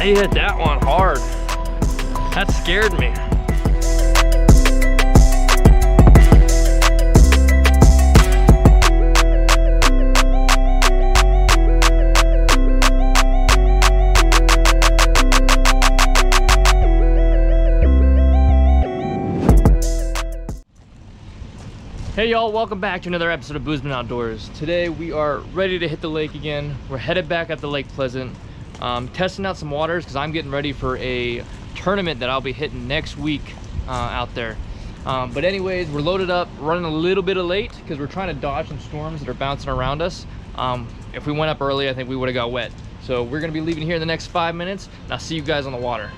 He hit that one hard. That scared me. Hey y'all, welcome back to another episode of Boozman Outdoors. Today we are ready to hit the lake again. We're headed back up to Lake Pleasant, testing out some waters because I'm getting ready for a tournament that I'll be hitting next week out there. But anyways, we're loaded up, running a little bit late because we're trying to dodge some storms that are bouncing around us. If we went up early, I think we would have got wet. So we're gonna be leaving here in the next 5 minutes, and I'll see you guys on the water.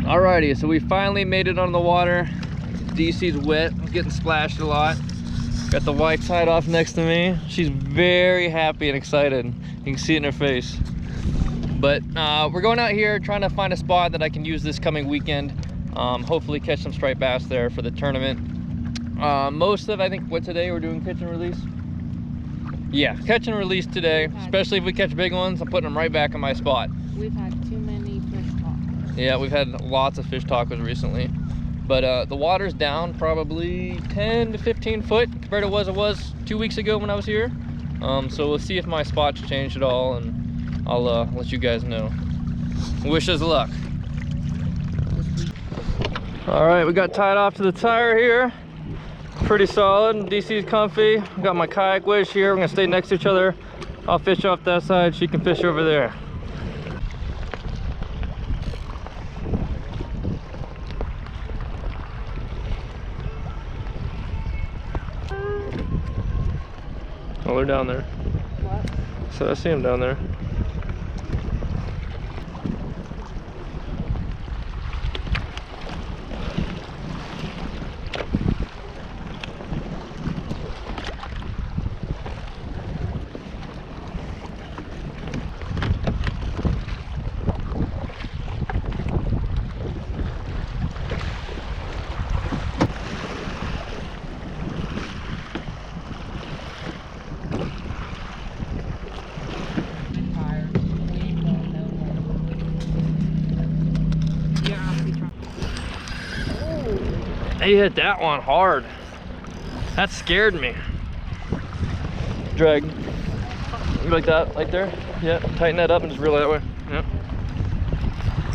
Alrighty, so we finally made it on the water. DC's wet, I'm getting splashed a lot. Got the wife tied off next to me. She's very happy and excited. You can see it in her face. But we're going out here trying to find a spot that I can use this coming weekend. Hopefully catch some striped bass there for the tournament. Most of, I think, what today we're doing catch and release? Yeah, catch and release today, especially if we catch big ones. I'm putting them right back in my spot. We've had too many fish tacos. Yeah, we've had lots of fish tacos recently. But the water's down probably 10 to 15 foot compared to what it was 2 weeks ago when I was here. So we'll see if my spots changed at all, and I'll let you guys know. Wish us luck. All right, we got tied off to the tire here. Pretty solid. DC's comfy. Got my kayak wedge here. We're gonna stay next to each other. I'll fish off that side. She can fish over there. Oh, they're down there. What? So I see them down there. He hit that one hard. That scared me. Drag. Like that, right there. Yeah, tighten that up and just reel it that way. Yep.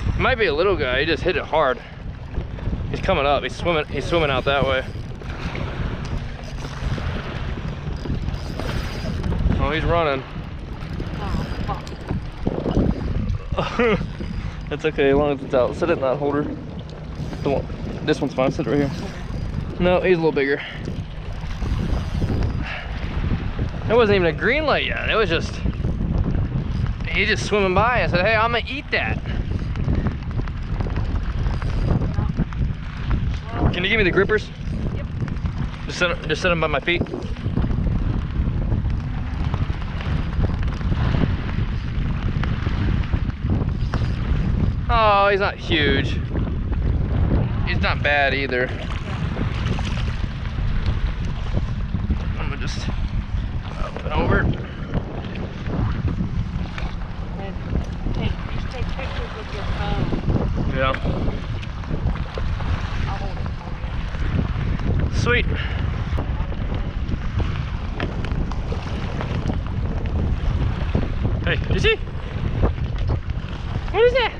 It might be a little guy, he just hit it hard. He's coming up, he's swimming out that way. Oh, he's running. Oh, That's okay, as long as it's out. Sit it in that holder. This one's fine, sit it right here. No, he's a little bigger. It wasn't even a green light yet. It was just, he's just swimming by. I said, hey, I'm gonna eat that. Can you give me the grippers? Yep. Just set them by my feet. Oh, he's not huge. He's not bad either. Flipping over. And just take pictures with your phone. Yeah. I'll hold it for you. Sweet. Hey, did you see? What is that?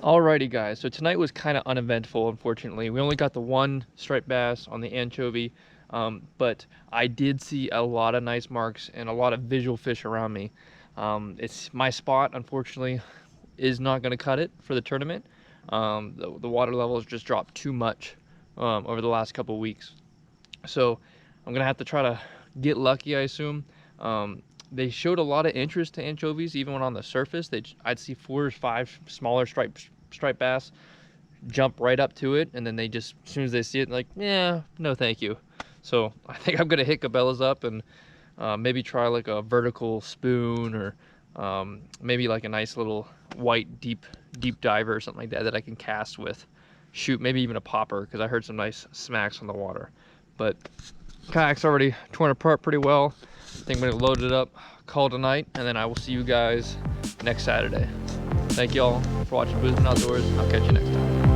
Alrighty guys, so tonight was kind of uneventful, unfortunately. We only got the one striped bass on the anchovy, but I did see a lot of nice marks and a lot of visual fish around me. It's my spot, unfortunately, is not going to cut it for the tournament. The water levels just dropped too much over the last couple of weeks. So I'm going to have to try to get lucky, I assume. They showed a lot of interest to anchovies, even when on the surface. I'd see 4 or 5 smaller striped bass jump right up to it, and then they just, as soon as they see it, like, yeah, no thank you. So I think I'm gonna hit Cabela's up and maybe try like a vertical spoon, or maybe like a nice little white deep diver or something like that I can cast with. Shoot, maybe even a popper, because I heard some nice smacks on the water. But kayak's already torn apart pretty well. I think I'm gonna load it up, call it a night, and then I will see you guys next Saturday. Thank y'all for watching Boozman Outdoors. I'll catch you next time.